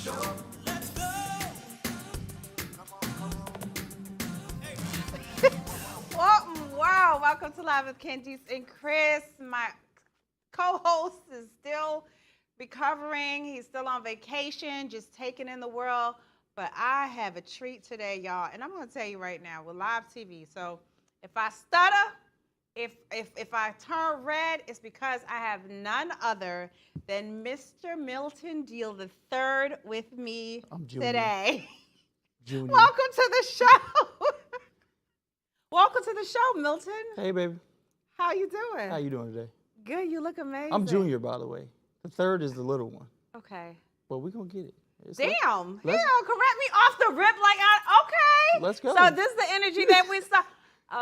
Well, wow, welcome to Live with Candice and Kris. My co-host is still recovering. He's still on vacation, just taking in the world. But I have a treat today, y'all. And I'm going to tell you right now, with live TV. So if I stutter, if I turn red, it's because I have none other than Mr. Milton Deal the third with me today. Junior. Welcome to the show. Welcome to the show, Milton. Hey, baby. How you doing? How you doing today? Good. You look amazing. I'm Junior, by the way. The third is the little one. Okay. But we're going to get it. Damn. Correct me off the rip like okay. Let's go. So this is the energy that we saw.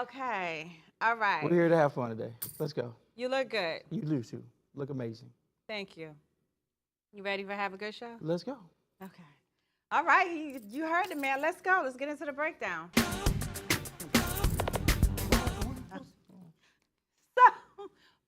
Okay. All right. We're here to have fun today. Let's go. You look good. You do too. Look amazing. Thank you. You ready to have a good show? Let's go. Okay. All right. You heard it, man. Let's go. Let's get into the breakdown.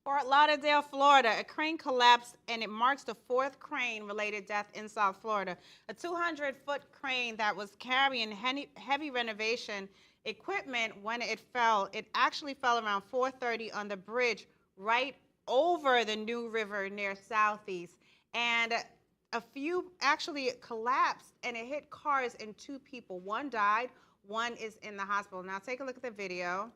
Fort Lauderdale, Florida. A crane collapsed, and it marks the fourth crane-related death in South Florida. A 200-foot crane that was carrying heavy renovation equipment when it fell. It actually fell around 4:30 on the bridge right over the New River near Southeast. And a few actually collapsed, and it hit cars and two people. One died. One is in the hospital. Now take a look at the video.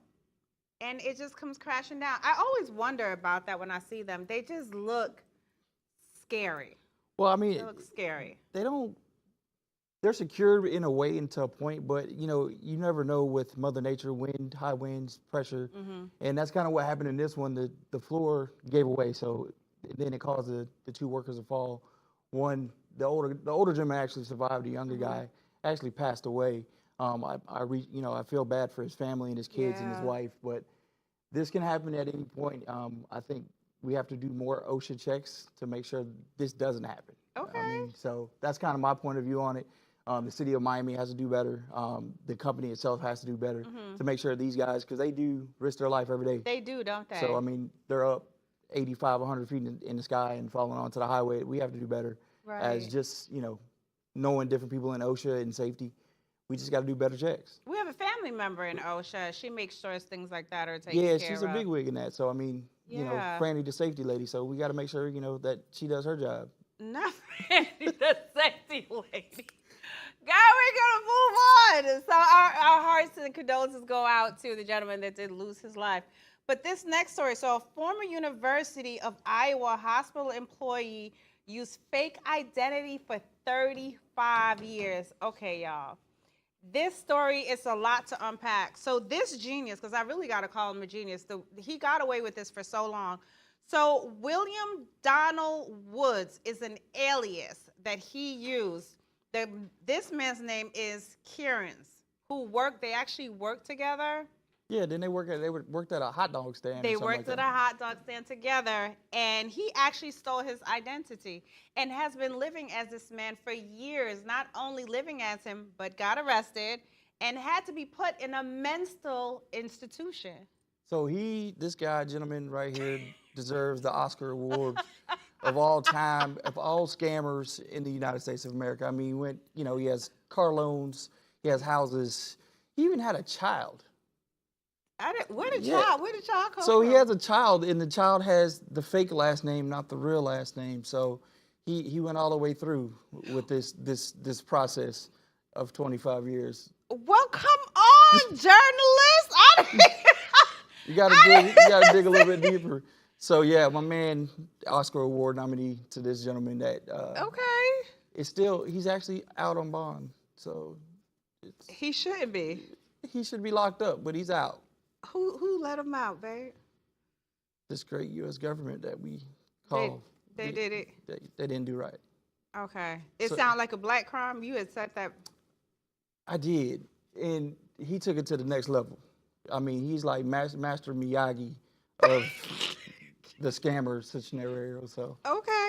And it just comes crashing down. I always wonder about that when I see them. They just look scary. Well, I mean, They look scary. they're secured in a way until a point, but you never know with Mother Nature, wind, high winds, pressure. Mm-hmm. And that's kind of what happened in this one. The floor gave away, so then it caused the two workers to fall. One, the older gentleman actually survived. The younger guy actually passed away. I feel bad for his family and his kids and his wife, but this can happen at any point. I think we have to do more OSHA checks to make sure this doesn't happen. Okay. So that's kind of my point of view on it. The city of Miami has to do better. The company itself has to do better to make sure these guys, because they do risk their life every day. They do, don't they? So, I mean, they're up 85, 100 feet in the sky and falling onto the highway. We have to do better as just, knowing different people in OSHA and safety. We just got to do better checks. We have a family member in OSHA. She makes sure things like that are taken care of. Yeah, she's a bigwig in that. So, I mean, Franny, the safety lady. So we got to make sure, that she does her job. Not Franny, the safety lady. God, we're going to move on. So our hearts and condolences go out to the gentleman that did lose his life. But this next story, so a former University of Iowa hospital employee used fake identity for 35 years. Okay, y'all. This story is a lot to unpack. So this genius, because I really got to call him a genius, he got away with this for so long. So William Donald Woods is an alias that he used. This man's name is Kieran's, they actually worked together. Yeah, then they worked at a hot dog stand. They worked at a hot dog stand together, and he actually stole his identity and has been living as this man for years, not only living as him, but got arrested and had to be put in a mental institution. So this gentleman right here, deserves the Oscar award of all time, of all scammers in the United States of America. I mean, he has car loans, he has houses, he even had a child. Where did child come from? So he has a child, and the child has the fake last name, not the real last name. So he went all the way through with this process of 25 years. Well, come on, journalist. You gotta dig a little bit deeper. So yeah, my man, Oscar Award nominee to this gentleman that he's actually out on bond. So he shouldn't be. He should be locked up, but he's out. Who let him out, babe? This great U.S. government that we call. They did it. They didn't do right. Okay. It sounds like a black crime. You had said that. I did, and he took it to the next level. I mean, he's like Master Miyagi of the scammer scenario. So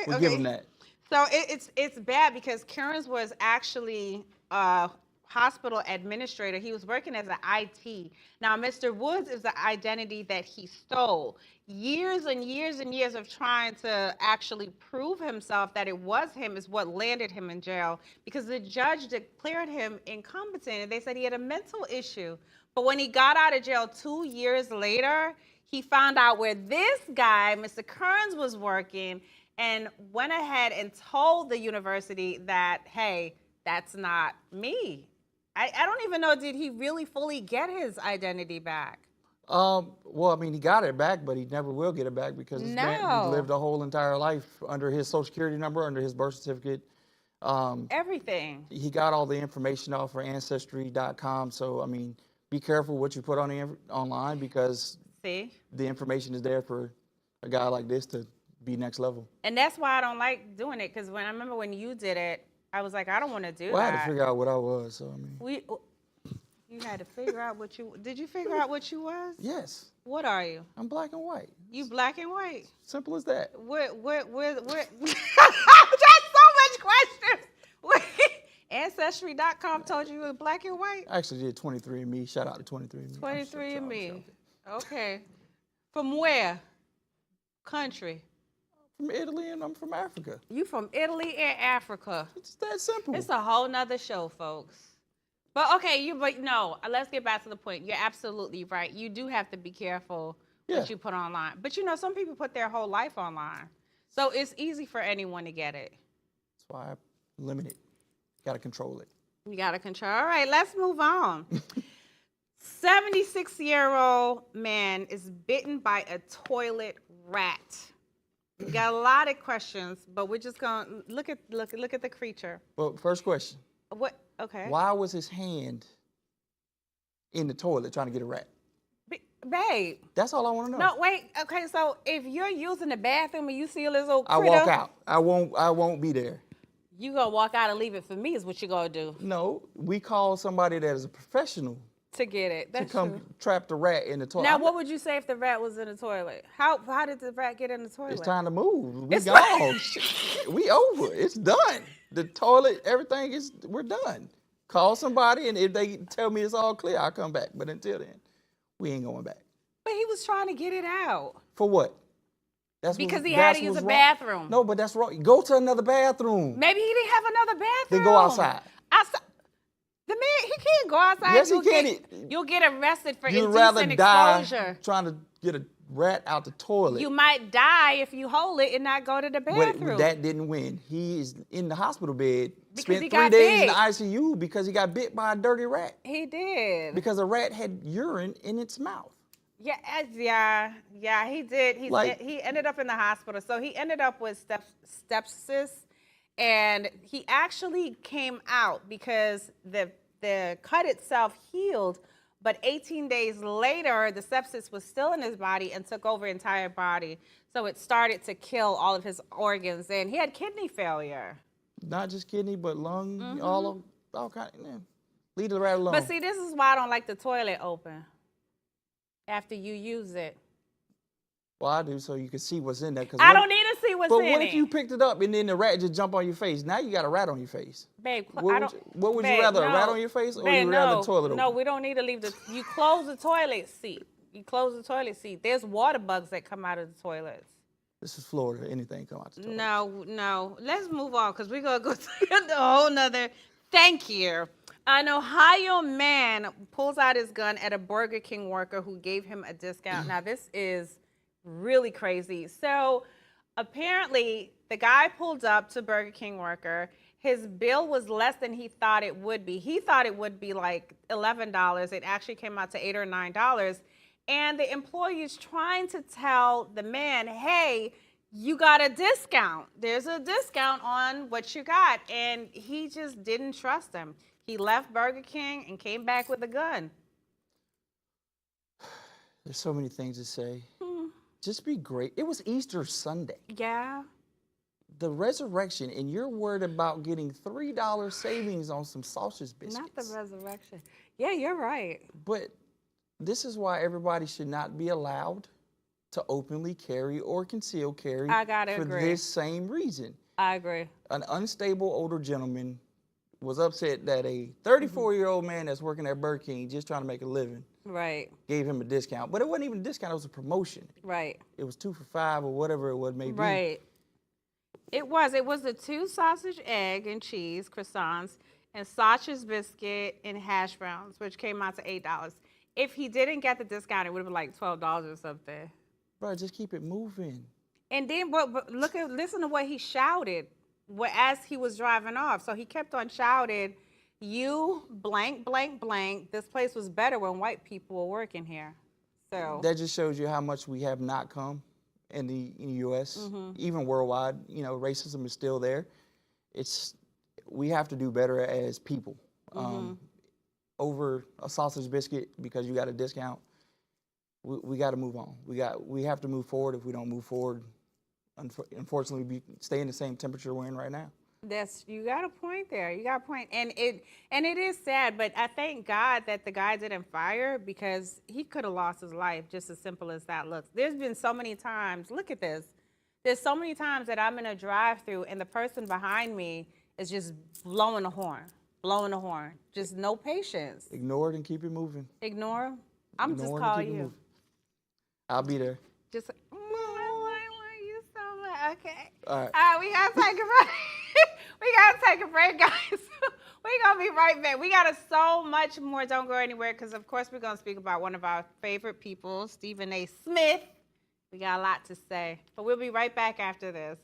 we'll give him that. So it's bad because Kieran's was actually hospital administrator. He was working as an IT. Now, Mr. Woods is the identity that he stole. Years and years and years of trying to actually prove himself that it was him is what landed him in jail, because the judge declared him incompetent, and they said he had a mental issue. But when he got out of jail 2 years later, he found out where this guy, Mr. Kearns, was working, and went ahead and told the university that, hey, that's not me. I don't even know, did he really fully get his identity back? Well, I mean, he got it back, but he never will get it back because this man, he lived a whole entire life under his social security number, under his birth certificate. Everything. He got all the information off for Ancestry.com. So, I mean, be careful what you put on online, because See? the information is there for a guy like this to be next level. And that's why I don't like doing it, because I remember when you did it, I was like, I don't want to do Well, that. I had to figure out what I was, so I mean. You had to figure out what you, did you figure out what you was? Yes. What are you? I'm black and white. You black and white? Simple as that. Where? That's so much questions. Ancestry.com told you were black and white? I actually did 23andMe. Shout out to 23andMe. 23andMe. Okay. From where? Country. From Italy, and I'm from Africa. You from Italy and Africa. It's that simple. It's a whole nother show, folks. But okay, but no, let's get back to the point. You're absolutely right. You do have to be careful what you put online. But you know, some people put their whole life online. So it's easy for anyone to get it. That's why I limit it. Got to control it. You got to control. All right, let's move on. 76-year-old man is bitten by a toilet rat. We got a lot of questions, but we're just going to look at the creature. Well, first question. What? Okay. Why was his hand in the toilet trying to get a rat? Babe. That's all I want to know. No, wait. Okay, so if you're using the bathroom and you see a little critter, I walk out. I won't be there. You gonna walk out and leave it for me is what you gonna do. No, we call somebody that is a professional to get it. That's to come true. trap the rat in the toilet. Now, what would you say if the rat was in the toilet? How did the rat get in the toilet? It's time to move. We gone. We over. It's done. The toilet, everything is. We're done. Call somebody, and if they tell me it's all clear, I'll come back. But until then, we ain't going back. But he was trying to get it out. For what? Because he had to use a bathroom. No, but that's wrong. Go to another bathroom. Maybe he didn't have another bathroom. Then go outside. Outside. The man, he can't go outside. Yes, he can. You'll get arrested for You'd indecent rather exposure. die trying to get a rat out the toilet. You might die if you hold it and not go to the bathroom. But that didn't win. He is in the hospital bed. Because spent he 3 got days in bit. the ICU because he got bit by a dirty rat. He did. Because a rat had urine in its mouth. Yeah, he did. He ended up in the hospital. So he ended up with sepsis, and he actually came out because the cut itself healed, but 18 days later, the sepsis was still in his body and took over entire body. So it started to kill all of his organs, and he had kidney failure. Not just kidney, but lung, all kind of. Leave the rat alone. But see, this is why I don't like the toilet open after you use it. Well, I do, so you can see what's in there. I don't need to see what's in it. But what if you picked it up and then the rat just jump on your face? Now you got a rat on your face. Babe, what would you rather, a rat on your face, or babe, you rather the toilet open? No, we don't need to leave you close the toilet seat. You close the toilet seat. There's water bugs that come out of the toilets. This is Florida. Anything come out the toilet. No. Let's move on, because we're going to go to a whole nother. Thank you. An Ohio man pulls out his gun at a Burger King worker who gave him a discount. Now, this is really crazy. So, apparently, the guy pulled up to Burger King worker. His bill was less than he thought it would be. He thought it would be like $11. It actually came out to $8 or $9. And the employee is trying to tell the man, hey, you got a discount. There's a discount on what you got. And he just didn't trust him. He left Burger King and came back with a gun. There's so many things to say. Just be great. It was Easter Sunday. Yeah. The resurrection, and you're worried about getting $3 savings on some sausage biscuits. Not the resurrection. Yeah, you're right. But this is why everybody should not be allowed to openly carry or conceal carry I gotta for agree. this same reason. I agree. An unstable older gentleman was upset that a 34-year-old man that's working at Burger King just trying to make a living Right. gave him a discount. But it wasn't even a discount, it was a promotion. Right. It was 2 for $5 or whatever it was may be. Right. It was the 2 sausage, egg, and cheese croissants and sausage biscuit and hash browns, which came out to $8. If he didn't get the discount, it would have been like $12 or something. Bro, just keep it moving. And then, but listen to what he shouted as he was driving off. So he kept on shouting, "You blank, blank, blank. This place was better when white people were working here." So That just shows you how much we have not come in the U.S., even worldwide. You know, racism is still there. We have to do better as people. Over a sausage biscuit because you got a discount, we got to move on. We have to move forward. If we don't move forward, unfortunately, we stay in the same temperature we're in right now. you got a point there. You got a point. And it is sad, but I thank God that the guy didn't fire because he could have lost his life, just as simple as that looks. There's been so many times, look at this. There's so many times that I'm in a drive-through and the person behind me is just blowing the horn. Just no patience. Ignore it and keep it moving. Ignore him. I'm just Ignore it and calling keep it you. moving. I'll be there. Just, I love you so much. Okay. All right. All right, we gotta take a break. We gotta take a break, guys. We're gonna be right back. We got so much more. Don't go anywhere, because of course we're gonna speak about one of our favorite people, Stephen A. Smith. We got a lot to say, but we'll be right back after this.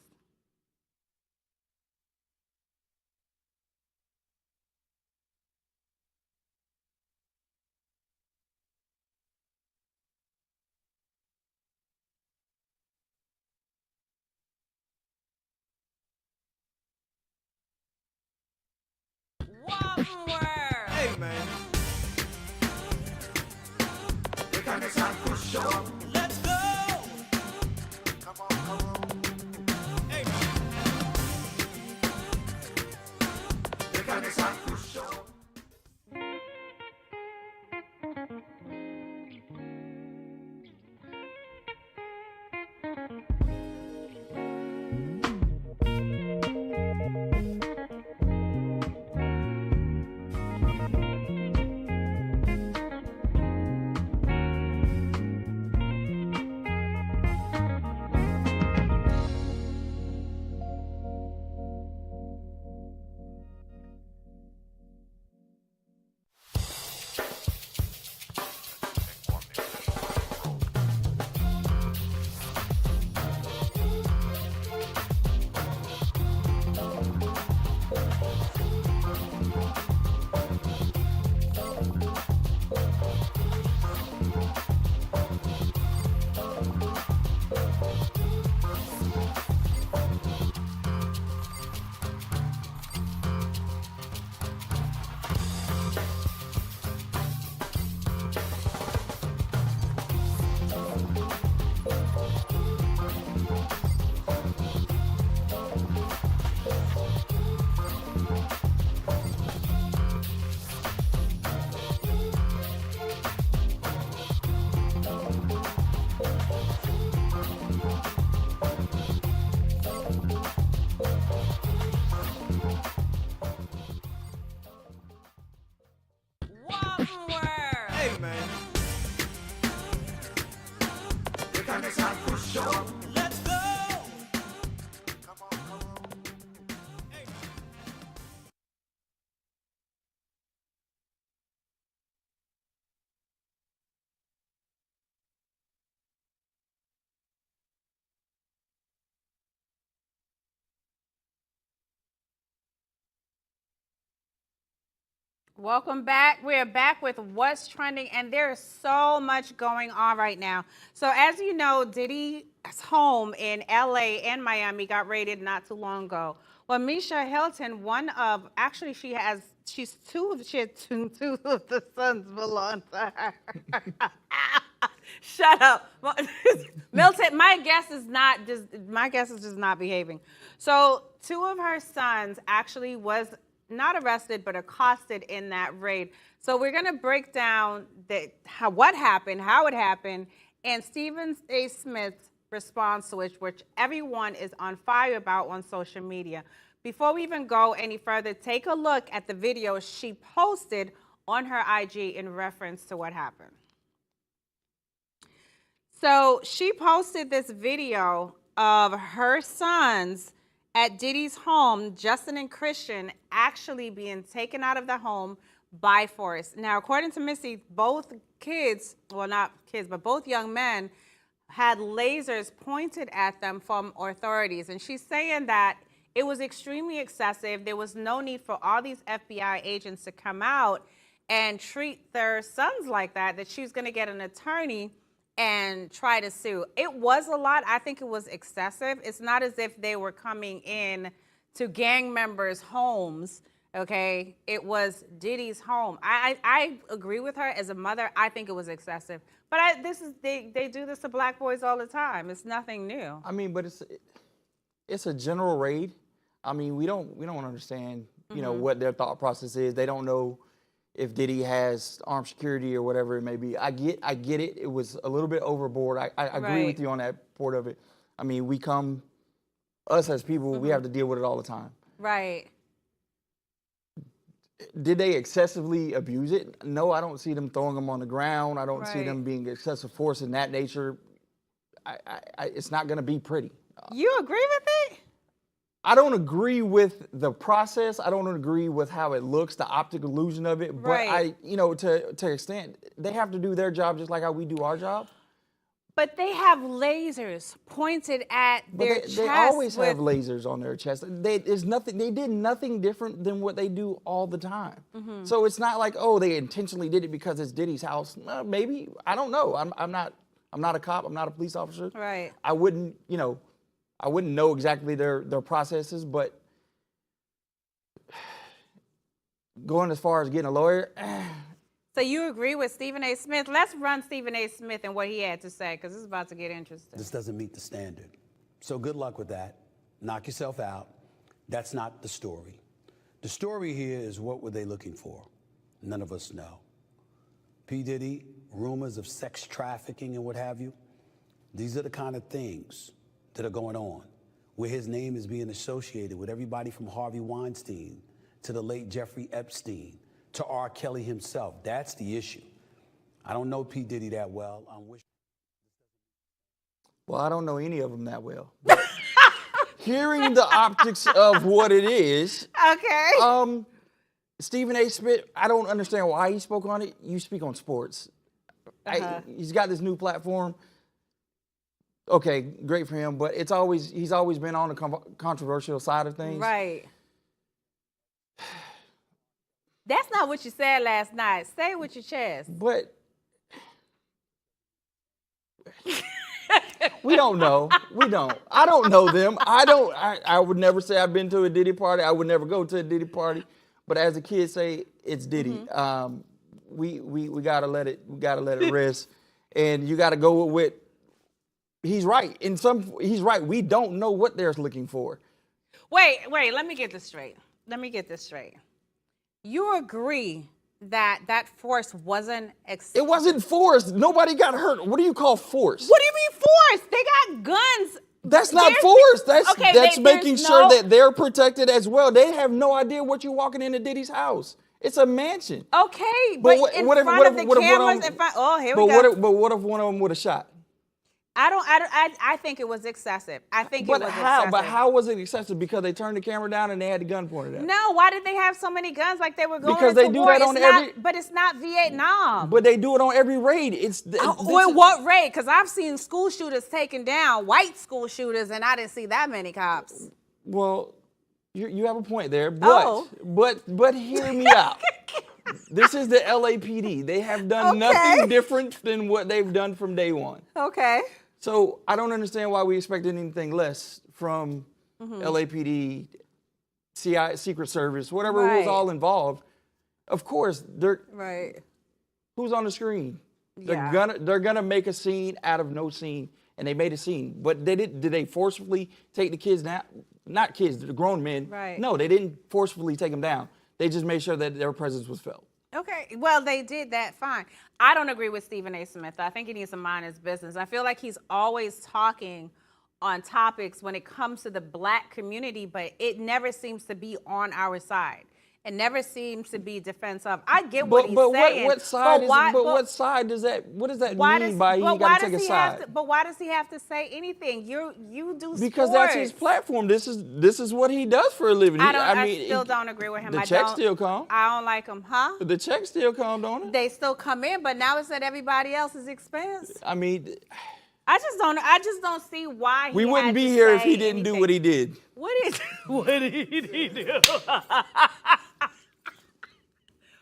Hey, man. The Candice and Kris show. Let's go. Come on. Hey, man. The Candice and Kris show. Hey, man. The Candice and Kris show. Let's go. Come on. Hey, man. Welcome back. We're back with What's Trending, and there's so much going on right now. So as you know, Diddy's home in LA and Miami got raided not too long ago. Well, Misha Hilton, she had two of the sons belong to her. Shut up. Milton, my guess is just not behaving. So 2 of her sons actually was not arrested, but accosted in that raid. So we're gonna break down what happened, how it happened, and Stephen A. Smith's response to it, which everyone is on fire about on social media. before we even go any further, take a look at the video she posted on her IG in reference to what happened. So she posted this video of her sons at Diddy's home, Justin and Christian, actually being taken out of the home by force. Now, according to Missy, both kids, well, not kids, but both young men had lasers pointed at them from authorities. And she's saying that it was extremely excessive. There was no need for all these FBI agents to come out and treat their sons like that, that she was going to get an attorney and try to sue. It was a lot. I think it was excessive. It's not as if they were coming in to gang members' homes, okay? It was Diddy's home. I agree with her as a mother. I think it was excessive. But they do this to black boys all the time. It's nothing new. I mean, but it's a general raid. I mean, we don't understand, you know, what their thought process is. They don't know if Diddy has armed security or whatever it may be. I get it. It was a little bit overboard. I agree with you on that part of it. I mean, us as people, we have to deal with it all the time. Right. Did they excessively abuse it? No, I don't see them throwing them on the ground. I don't see them being excessive force in that nature. It's not going to be pretty. You agree with it? I don't agree with the process. I don't agree with how it looks, the optic illusion of it. But you know, to an extent, they have to do their job just like how we do our job. But they have lasers pointed at their chest. They always have lasers on their chest. They did nothing different than what they do all the time. So it's not like, oh, they intentionally did it because it's Diddy's house. Maybe, I don't know. I'm not a cop. I'm not a police officer. Right. I wouldn't know exactly their processes, but going as far as getting a lawyer. So you agree with Stephen A. Smith? Let's run Stephen A. Smith and what he had to say, because this is about to get interesting. This doesn't meet the standard. So good luck with that. Knock yourself out. That's not the story. The story here is, what were they looking for? None of us know. P. Diddy, rumors of sex trafficking and what have you. These are the kind of things that are going on, where his name is being associated with everybody from Harvey Weinstein to the late Jeffrey Epstein to R. Kelly himself. That's the issue. I don't know P. Diddy that well. Well, I don't know any of them that well. Hearing the optics of what it is. Okay. Stephen A. Smith, I don't understand why he spoke on it. You speak on sports. He's got this new platform. Okay, great for him, but he's always been on the controversial side of things. Right. That's not what you said last night. Say it with your chest. But we don't know. We don't. I don't know them. I would never say I've been to a Diddy party. I would never go to a Diddy party. But as the kids say, it's Diddy. We gotta let it rest. And you gotta go with he's right. He's right. We don't know what they're looking for. Wait, let me get this straight. You agree that that force wasn't It wasn't forced. Nobody got hurt. What do you call force? What do you mean force? They got guns. That's not force. That's making sure that they're protected as well. They have no idea what you're walking into Diddy's house. It's a mansion. Okay, but in front of the cameras, here we go. But what if one of them would have shot? I think it was excessive. Excessive. But how was it excessive? Because they turned the camera down and they had the gun pointed at them. No, why did they have so many guns like they were going because they do war? that on every. But it's not Vietnam. But they do it on every raid. What raid? Because I've seen school shooters taken down, white school shooters, and I didn't see that many cops. Well, you have a point there, but hear me out. This is the LAPD. They have done nothing different than what they've done from day one. Okay. So I don't understand why we expect anything less from LAPD, CIA, Secret Service, whatever was all involved. Of course, who's on the screen? They're gonna make a scene out of no scene, and they made a scene. But did they forcefully take the kids down? Not kids, the grown men. Right. No, they didn't forcefully take them down. They just made sure that their presence was felt. Okay, well, they did that, fine. I don't agree with Stephen A. Smith. I think he needs to mind his business. I feel like he's always talking on topics when it comes to the Black community, but it never seems to be on our side. It never seems to be defense of. I get what he's saying. What side is? why, But what side does that? What does that why mean does, by he but got why to take does a he side? have to? But why does he have to say anything? You do Because that's his sports. platform. This is what he does for a living. I still don't agree with him. The checks still come. I don't like him, huh? The checks still come, don't it? They still come in, but now it's at everybody else's expense. I mean, I just don't see why we he wouldn't had be to here if say he didn't do anything. what he did. What did he do?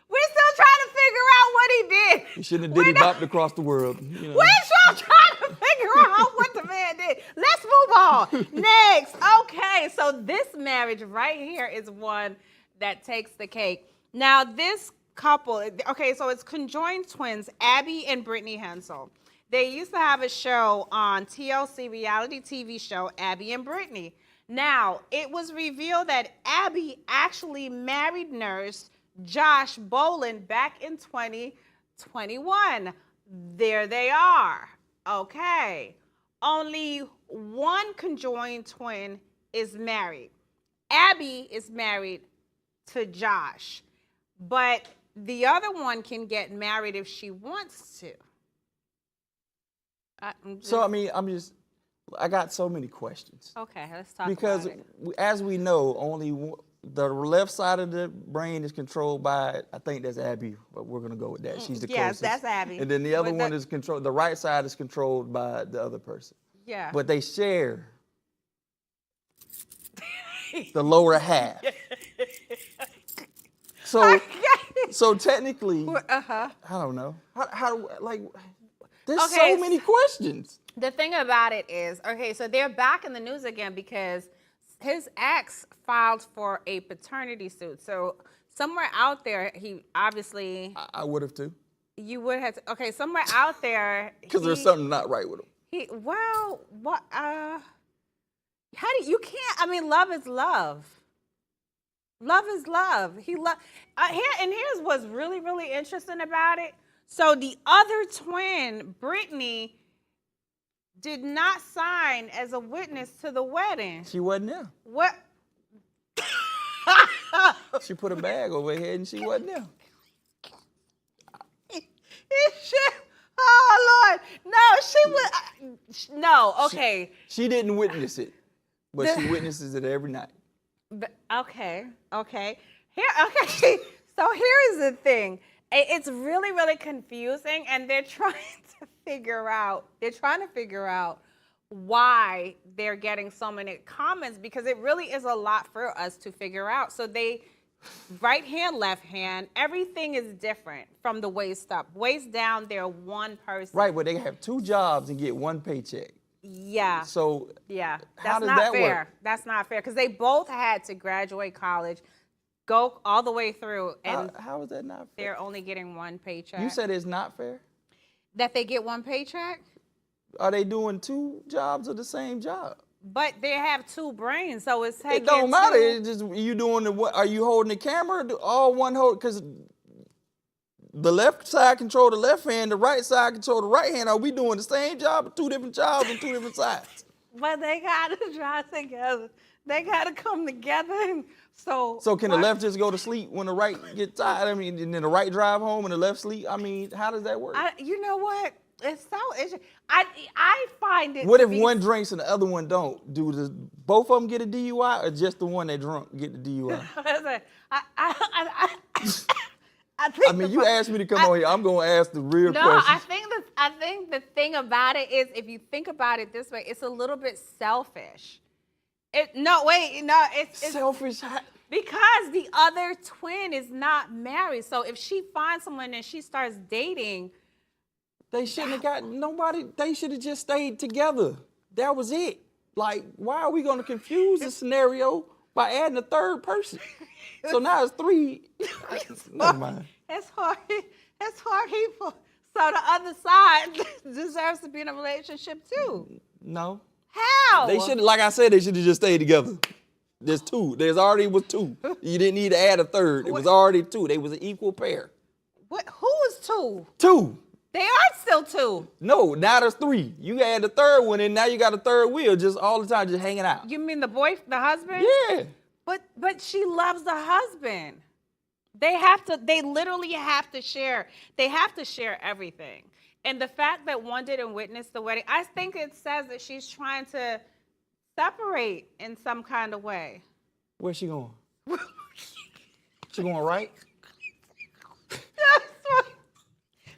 We're still trying to figure out what he did. He shouldn't have diddy bopped across the world. You know. We're still trying to figure out what the man did. Let's move on. Next. Okay, so this marriage right here is one that takes the cake. Now, this couple, okay, so it's conjoined twins, Abby and Brittany Hensel. They used to have a show on TLC, reality TV show, Abby and Brittany. Now, it was revealed that Abby actually married nurse Josh Boland back in 2021. There they are. Okay. Only one conjoined twin is married. Abby is married to Josh, but the other one can get married if she wants to. So I mean, I got so many questions. Okay, let's talk Because about it. as we know, the left side of the brain is controlled by, I think that's Abby, but we're gonna go with that. She's the Yes, closest. that's Abby. And then the other But one is controlled. The right side is controlled by the other person. Yeah. But they share the lower half. So technically, I don't know. How like? There's Okay, so many questions. The thing about it is, okay, so they're back in the news again because his ex filed for a paternity suit. So somewhere out there, he obviously, I would have too. you would have to, okay, somewhere out there. Because there's something not right with him. How do you can't, I mean, love is love. Love is love. Here's what's really, really interesting about it. So the other twin, Brittany, did not sign as a witness to the wedding. She wasn't there. What? She put a bag over her head and she wasn't there. Oh Lord, no, she was. No, okay. She didn't witness it, but she witnesses it every night. Okay. Okay. So here's the thing. It's really, really confusing, and they're trying to figure out why they're getting so many comments, because it really is a lot for us to figure out. So they, right hand, left hand, everything is different from the waist up. Waist down, they're one person. Right, but they have two jobs and get one paycheck. Yeah. So yeah, how that's does not that fair. work? That's not fair, because they both had to graduate college, go all the way through, and how is that not fair? they're only getting one paycheck. You said it's not fair? that they get one paycheck, Are they doing two jobs or the same job? but they have two brains, so it's taking It don't matter. two- It's just you doing the what? Are you holding the camera? All one hold, because the left side control the left hand, the right side control the right hand. Are we doing the same job, or two different jobs on two different sides? But they gotta drive together. They gotta come together. And so So can the left just go to sleep when the right gets tired? I mean, and then the right drive home and the left sleep? I mean, how does that work? You know what? It's so interesting. I find it. What to if be- one drinks and the other one don't? Do both of them get a DUI, or just the one that drunk get the DUI? I think I mean, you asked me to come on here. I'm gonna ask the real No, questions. I think the thing about it is, if you think about it this way, it's a little bit selfish. It's Selfish. because the other twin is not married. So if she finds someone and she starts dating, They shouldn't have got nobody. They should have just stayed together. That was it. Like, why are we gonna confuse the scenario by adding a third person? So now it's three. Never mind. it's hard. It's hard people. So the other side deserves to be in a relationship too. No. How? They should, like I said, they should have just stayed together. There's two. There's already was two. You didn't need to add a third. It was already two. They was an equal pair. Who is two? Two. They are still 2. No, now there's 3. You add the third one, and now you got a third wheel just all the time, just hanging out. You mean the husband? Yeah. But she loves the husband. They literally have to share. They have to share everything. And the fact that one didn't witness the wedding, I think it says that she's trying to separate in some kind of way. Where's she going? She going right?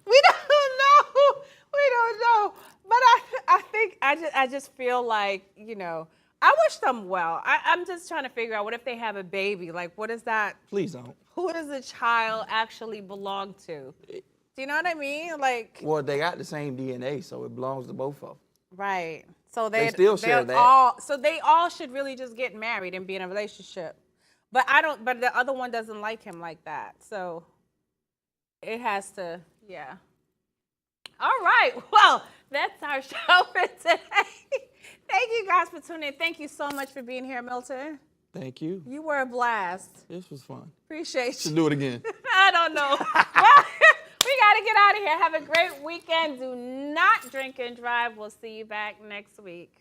We don't know. We don't know. But I think I just feel like, I wish them well. I'm just trying to figure out, what if they have a baby? Like, what is that? Please don't. Who does the child actually belong to? Do you know what I mean? Like, Well, they got the same DNA, so it belongs to both of them. right. So They still share that. So they all should really just get married and be in a relationship. But the other one doesn't like him like that. So it has to, yeah. All right. Well, that's our show for today. Thank you guys for tuning in. Thank you so much for being here, Milton. Thank you. You were a blast. This was fun. Appreciate Should you. do it again. I don't know. Well, we got to get out of here. Have a great weekend. Do not drink and drive. We'll see you back next week.